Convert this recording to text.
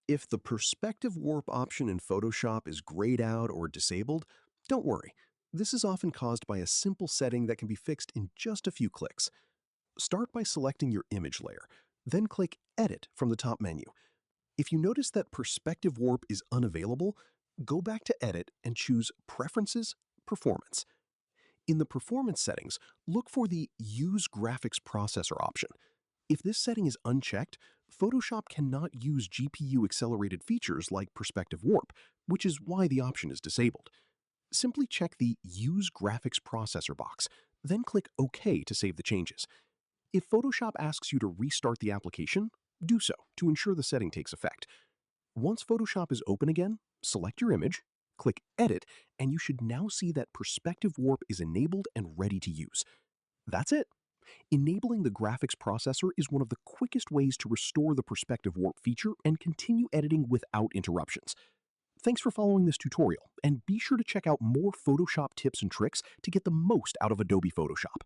If the perspective warp option in Photoshop is grayed out or disabled, don't worry. This is often caused by a simple setting that can be fixed in just a few clicks. Start by selecting your image layer, then click Edit from the top menu. If you notice that perspective warp is unavailable, go back to Edit and choose Preferences, Performance. In the performance settings, look for the Use Graphics Processor option. If this setting is unchecked, Photoshop cannot use GPU-accelerated features like perspective warp, which is why the option is disabled. Simply check the Use Graphics Processor box, then click OK to save the changes. If Photoshop asks you to restart the application, do so to ensure the setting takes effect. Once Photoshop is open again, select your image, click Edit, and you should now see that perspective warp is enabled and ready to use. That's it. Enabling the graphics processor is one of the quickest ways to restore the perspective warp feature and continue editing without interruptions. Thanks for following this tutorial, and be sure to check out more Photoshop tips and tricks to get the most out of Adobe Photoshop.